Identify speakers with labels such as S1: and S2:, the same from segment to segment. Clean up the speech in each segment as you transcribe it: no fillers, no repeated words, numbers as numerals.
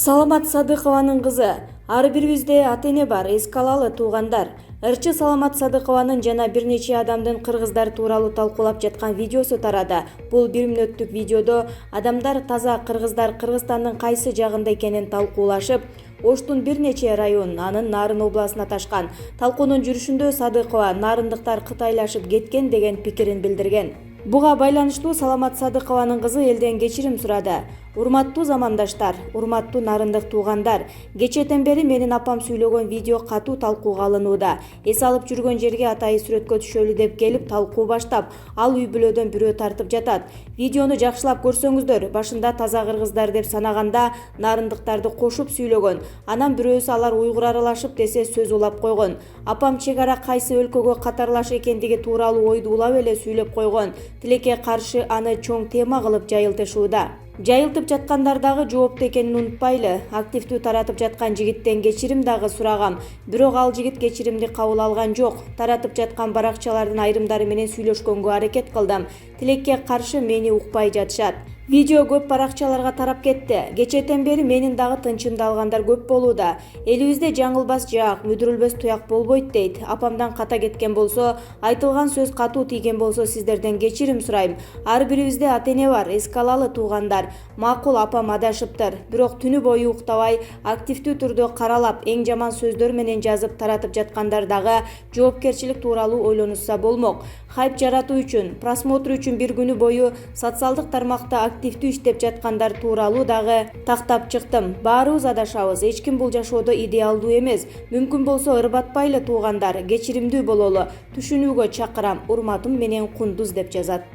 S1: Саламат Садыкованын кызы. Ар бирибизде ата-эне бар, эске алалы туугандар. Ырчы Саламат Садыкованын жана бир нече адамдын кыргыздар тууралуу талкуулап жаткан видеосу тарады. Бул 1 мүнөттүк видеодо адамдар таза кыргыздар Кыргызстандын кайсы жагында экенин талкуулашып, Оштун бир нече район, анын Нарын областына ташкан. Талкуунун жүрүшүндө Садыкова нарындыктар кытайлашып кеткен деген пикирин билдирген. Буга байланыштуу Саламат Садыкованын кызы элден кечирим сурады. Урматтуу замандаштар, урматтуу нарындык туугандар, кечээден бери менин апам сүйлөгөн видео катуу талкууга алынууда. Эс алып жүргөн жерге атайы сүрөткө түшөлү деп келип талкуу баштап, ал үй бүлөдөн бирөө тартып жатат. Видеону жакшылап көрсөңүздөр, башында таза кыргыздар деп санаганда нарындыктарды кошуп сүйлөгөн. Анан бирөөсү алар уйгур аралашып десе сөз улап койгон. Апам чек ара кайсы өлкөгө катарлаш экендиги тууралуу ойду улап эле сүйлөп койгон. Тилекке каршы аны чоң тема кылып жайылтышууда. Жайылтып жаткандар дагы жоопту экенин унутпайлы. Активдүү таратып жаткан жигиттен кечирим дагы сурагам. Бирок ал жигит кечиримди кабыл алган жок. Таратып жаткан баракчалардын айрымдары менен сүйлөшкөнгө аракет кылдым. Тилекке каршы мени укпай жатышат. Видео көп баракчаларга тарап кетти. Кечээден бери менин дагы тынчымды алгандар көп болууда. Элибизде жаңылбас жаак, мүдүрүлбөс туяк болбойт дейт. Апамдан ката кеткен болсо, айтылган сөз катуу тийген болсо сиздерден кечирим сурайм. Ар бирибизде ата-эне бар, эске алалы туугандар. Макул апам адашыптыр. Бирок түнү бою уктабай, активдүү түрдө каралап, эң жаман сөздөр менен жазып таратып жаткандар дагы жоопкерчилик тууралуу ойлонушса болмок. Хайп жаратуу үчүн, просмотр үчүн бир күнү бою социалдык тармакта активдүү иштеп жаткандар тууралуу дагы тактап чыктым. Баарыбыз адашабыз. Эч ким бул жашоодо идеалдуу эмес. Мүмкүн болсо ырбатпайлы туугандар, кечиримдүү бололу. Түшүнүүгө чакырам. Урматым менен Кундуз деп жазат.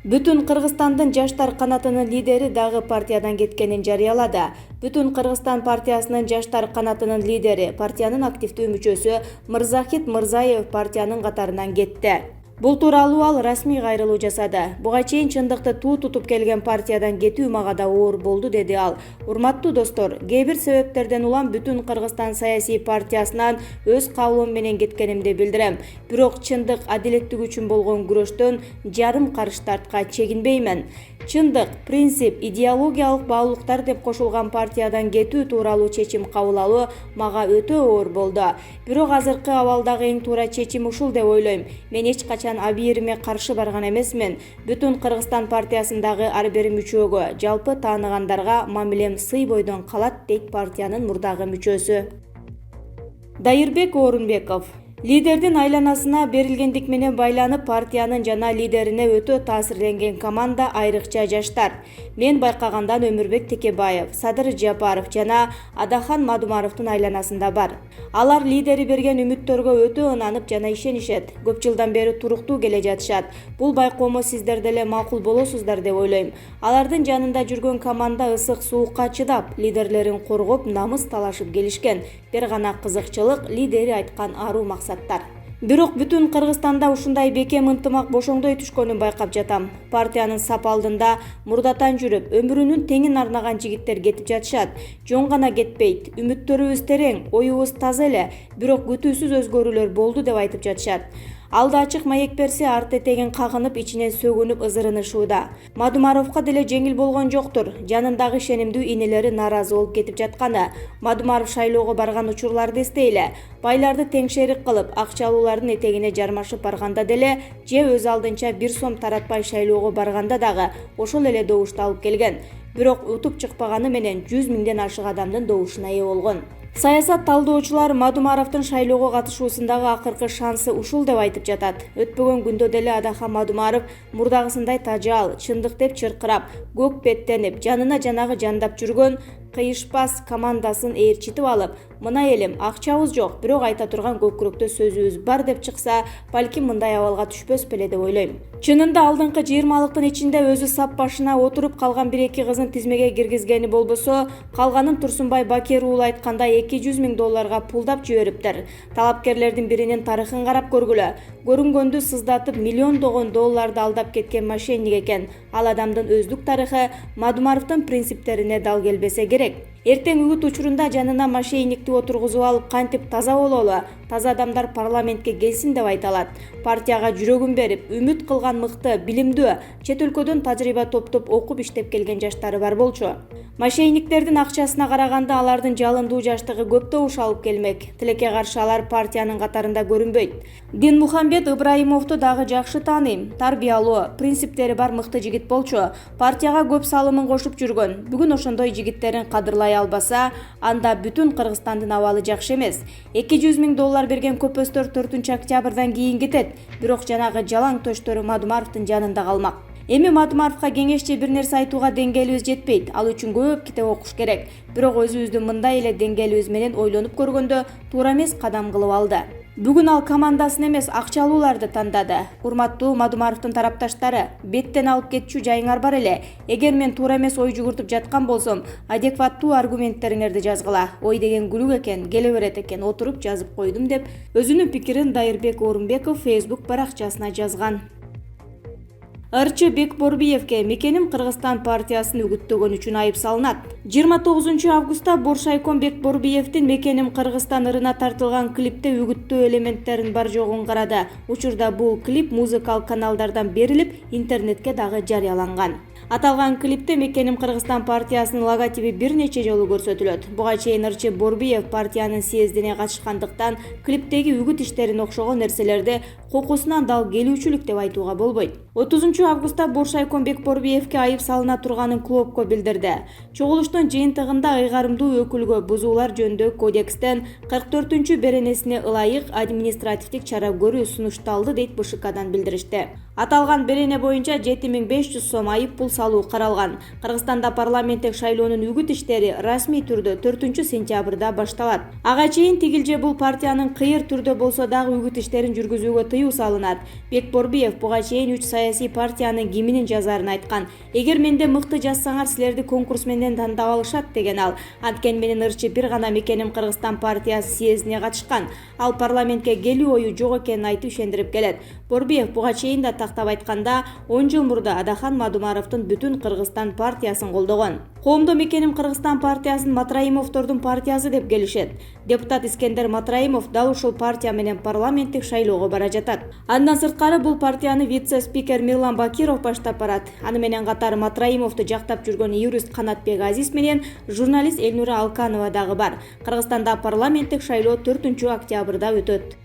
S1: Бүтүн Кыргызстандын жаштар канатынын лидери дагы партиядан кеткенин жарыялады. Бүтүн Кыргызстан партиясынын жаштар канатынын лидери, партиянын активдүү мүчөсү Мырзахит Мырзаев партиянын катарынан кетти. Бул тууралуу ал расмий кайрылуу жасады. Буга чейин чындыкты туу тутуп келген партиядан кетүү мага да оор болду, деди ал. Урматтуу достор, кээ бир себептерден улам Бүтүн Кыргызстан саясий партиясынан өз кабылым менен кеткенимди билдирем. Бирок чындык, адилеттик үчүн болгон күрөштөн жарым карыштартка чегинбеймин. Чындык, принцип, идеологиялык баалуулуктар деп кошулган партиядан кетүү тууралуу чечим кабыл алуу мага өтө оор болду. Бирок азыркы абалдагы эң туура чечим ушул деп ойлойм. Мен эч качан абийириме каршы барган эмесмин. Бүтүн Кыргызстан партиясындагы ар бир мүчөгө, жалпы тааныгандарга мамилем сый бойдон калат, дейт партиянын мурдагы мүчөсү. Дайырбек Орунбеков. Лидердин айланасына берилгендик менен байланып партиянын жана лидерине өтө таасирленген команда айрыкча жаштар. Мен байкагандан Өмүрбек Текебаев, Садыр Жапаров жана Адахан Мадумаровдун айланасында бар. Алар лидери берген үмүттөргө өтө ынанып жана ишенишет. Көп жылдан бери туруктуу келе жатышат. Бул байкоому сиздер деле макул болосуздар деп ойлойм. Алардын жанында жүргөн команда ысык суукка чыдап, лидерлерин коргоп, намыс талашып келишкен. Бир гана кызыкчылык, лидери айткан аруу максаттар. Бирок бүтүн Кыргызстанда ушундай бекем ынтымак бошоңдой түшкөнүн байкап жатам. Партиянын сап алдында мурдатан жүрүп, өмүрүнүн теңин арнаган жигиттер кетип жатышат. Жон гана кетпейт. Үмүттөрүбүз терең, оюбуз таза эле, бирок күтүүсүз өзгөрүүлөр болду деп айтып жатышат. Алда ачык маек берсе, арт этегин кагынып, ичинен сөгүнүп ызырынышууда. Мадумаровго деле жеңил болгон жоктур. Жанындагы ишенимдүү инелери нааразы болуп кетип жатканы. Мадумаров шайлоого барган учурларды эстейли. Байларды теңшерик кылып, акчалуулардын этегине жармашып барганда деле, же өз алдынча 1 сом таратпай шайлоого барганда дагы ошол эле добушту алып келген. Бирок утуп чыкпаганы менен 100 миңден ашык адамдын добушуна ээ болгон. Саясат талдоочулар Мадумаровдун шайлоого катышуусундагы акыркы шансы ушул деп айтып жатат. Өтпөгөн күндө деле Адахан Мадумаров мурдагысындай тажал, чындык деп чыркырап, көк беттенип, жанына жанагы жандап жүргөн кыйышпас командасын ээрчитип алып, мына элим, акчабыз жок, бирок айта турган көкүрөктө сөзүбүз бар деп чыкса, балким мындай абалга түшпөс беле деп ойлойм. Чынында алдыңкы 20-лыктын ичинде өзү сап башына отуруп калган 1-2 кызын тизмеге киргизгени болбосо, калганын Турсунбай Бакир уулу айткандай $200 миң пулдап жибериптир. Талапкерлердин биринин тарыхын карап көргүлө. Көрүнгөндү сыздатып $миллиондогон долларды алдап кеткен мошенник экен. Ал адамдын өздүк тарыхы Мадумаровдун принциптерине дал келбесе керек. Эртең үгүт учурунда жанына мошенникти отургузуп алып кантип таза бололу, таза адамдар парламентке келсин деп айта алат. Партияга жүрөгүн берип, үмүт кылган мыкты, билимдүү, чет өлкөдөн тажрыйба топтоп окуп иштеп келген жаштары бар болчу. Мошенниктердин акчасына караганда алардын жалындуу жаштыгы көп добуш алып келмек. Тилекке каршы алар партиянын катарында көрүнбөйт. Динмухамбет Ыбрайымовду дагы жакшы тааныйм. Тарбиялуу, принциптери бар мыкты жигит болчу. Партияга көп салымын кошуп жүргөн. Бүгүн ошондой жигиттерин кадырлай албаса, анда бүтүн Кыргызстандын абалы жакшы эмес. 200 000 доллар берген көпөстөр 4 октябрдан кийин кетет. Бирок жанагы жалаң төштөрү Мадумаровдун жанында калмак. Эми Мадумаровго кеңешчи бир нерсе айтууга деңгээлибиз жетпейт. Ал үчүн көп китеп окуш керек. Бирок өзүбүздүн мындай эле деңгээлибиз менен ойлонуп көргөндө туура эмес кадам кылып алды. Бүгүн ал командасын эмес, акчалууларды тандады. Урматтуу Мадумаровдун тарапташтары, беттен алып кетчү жайыңар бар эле. Эгер мен туура эмес ой жүгүртүп жаткан болсом, адекваттуу аргументтериңерди жазгыла. Ой деген күлүк экен, келе берет экен, отуруп жазып койдум деп өзүнүн пикирин Дайырбек Орунбеков Facebook баракчасына жазган. Ырчы Бекборбиевке Мекеним Кыргызстан партиясын үгүттөгөн үчүн айып салынат. 29 августта Боршайком Бекборбиевдин Мекеним Кыргызстан ырына тартылган клипте үгүттөө элементтерин бар жогун карады. Учурда бул клип музыкалык каналдардан берилип, интернетке дагы жарыяланган. Аталган клипте Мекеним Кыргызстан партиясынын логотипи бир нече жолу көрсөтүлөт. Буга чейин Ырчы Борбиев партиянын съездине катышкандыктан клиптеги үгүт иштерине окшогон нерселерди кокусунан дал келүүчүлүк деп айтууга болбойт. 30 августта Боршайком Бекборбиевке айып салына турганын Клопко билдирди. Чогулуштун жыйынтыгында ыйгарымдуу өкүлгө бузуулар жөнүндө кодекстен 44 беренесине ылайык административдик чара көрүү сунушталды дейт БШКдан билдиришти. Аталган берене боюнча 7500 сом айып пул салуу каралган. Кыргызстанда парламенттик шайлоонун үгүт иштери расмий түрдө 4 сентябрда башталат. Ага чейин тигилже бул партиянын кыйыр түрдө болсо дагы үгүт иштерин жүргүзүүгө тыюу салынат. Бекборбиев буга чейин 3 саясий партиянын киминин жазарын айткан. Эгер менде мыкты жазсаңар силерди конкурс менен тандап алышат деген ал. Анткени менин Ырчы бир гана Мекеним Кыргызстан партиясы съездине катышкан. Ал парламентке келүү ою жок экенин айтып ишендирип келет. Борбиев буга чейин да тактап айтканда 10 жыл мурда Адахан Мадумаровдун бүтүн Кыргызстан партиясын колдогон. Коомдо Мекеним Кыргызстан партиясын Матраимовдордун партиясы деп келишет. Депутат Искендер Матраимов дал ушул партия менен парламенттик шайлоого бара жатат. Андан сырткары бул партияны вице-спикер Мирлан Бакиров баштап барат. Аны менен катар Матраимовду жактап жүргөн юрист Канатбек Азиз менен журналист Элнура Алканова дагы бар. Кыргызстанда парламенттик шайлоо 4 октябрда өтөт.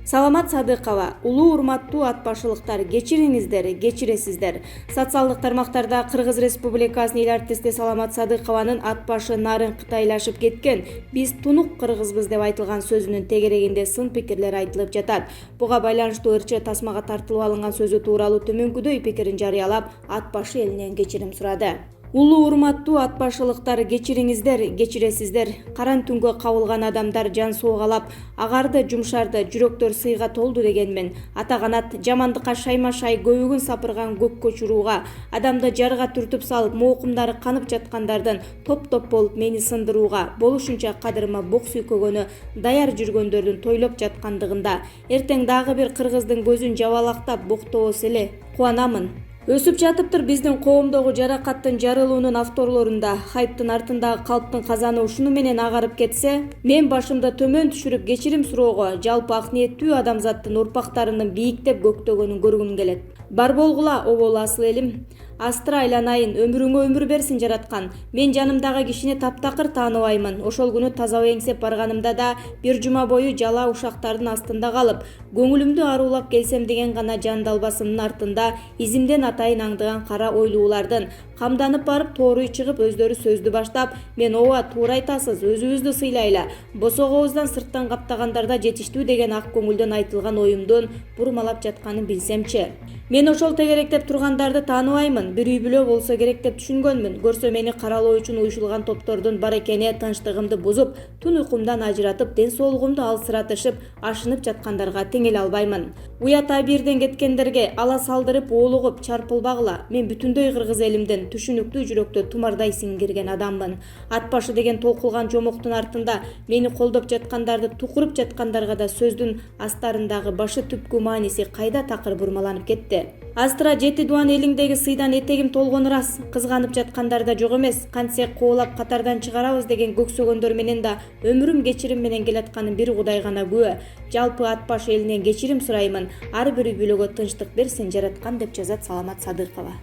S1: Саламат Садыкова, улуу урматтуу атбашылыктар, кечириңиздер, кечиресиздер. Социалдык тармактарда Кыргыз Республикасынын эл артисти Саламат Садыкованын атбашы нарын кытайлашып кеткен, биз тунук кыргызбыз деп айтылган сөзүнүн тегерегинде сын пикирлер айтылып жатат. Буга байланыштуу Ырчы тасмага тартылып алынган сөзү тууралуу төмөнкүдөй пикирин жарыялап, атбашы элинен кечирим сурады. Улуу урматтуу атбашылыктар, кечириңиздер, кечиресиздер. Каран түнгө кабылган адамдар жан суугалап, агарды, жумшарды, жүрөктөр сыйга толду дегенмен. Ата канат жамандыкка шайма-шай көбүгүн сапырган көккө учурууга, адамды жарга түртүп салып, моокумдары канып жаткандардын топ-топ болуп мени сындырууга, болушунча кадырыма бок сүйкөгөнү даяр жүргөндөрдүн тойлоп жаткандыгында, эртең дагы бир кыргыздын көзүн жабалактап боктобосо эле кубанамын. Өсүп жатыптыр биздин коомдогу жаракаттын жарылуунун авторлорунда. Хайптын артындагы калптын казаны ушуну менен агарып кетсе, мен башымды төмөн түшүрүп кечирим суроого, жалпы ак ниеттүү адамзаттын урпактарынын бийиктеп көктөгөнүн көргүм келет. Бар болгула, обол асыл элим. Астра айланайын, өмүрүңө өмүр берсин жараткан. Мен жанымдагы кишини таптакыр тааныбаймын. Ошол күнү таза эңсеп барганымда да бир жума бою жала ушактардын астында калып, көңүлүмдү аруулап келсем деген гана жан далбасымдын артында изимден атайын аңдыган кара ойлуулардын камданып барып тооруй чыгып өздөрү сөздү баштап, мен ооба туура айтасыз, өзүбүздү сыйлайла, босогобуздан сырттан каптагандарда жетиштүү деген ак көңүлдөн айтылган оюмдун бурмалап жатканын билсемчи. Мен ошол тегеректеп тургандарды тааныбаймын, бир үй бүлө болсо керек деп түшүнгөнмүн. Көрсө мени каралоо үчүн уюшулган топтордун бар экени тынчтыгымды бузуп, түн уйкумдан ажыратып, ден соолугумду алсыратышып, ашынып жаткандарга теңеле албаймын. Уят абийирден кеткендерге ала салдырып, оолугуп, чарпылбагыла. Мен бүтүндөй кыргыз элимдин түшүнүктүү жүрөктө тумардай сиңирген адаммын. Ат башы деген толкулган жомоктун артында мени колдоп жаткандарды тукуруп жаткандарга да сөздүн астарындагы башы түпкү мааниси кайда такыр бурмаланып кетти. Астра 7 дуан элиңдеги сыйдан этегим толгону рас. Кызганып жаткандар да жок эмес. Кантсе кубулап катардан чыгарабыз деген көксөгөндөр менен да өмүрүм кечирим менен келатканын бир Кудай гана күбө. Жалпы ат баш элинен кечирим сураймын. Ар бир үй бүлөгө тынчтык берсин жараткан, деп жазат Саламат Садыкова.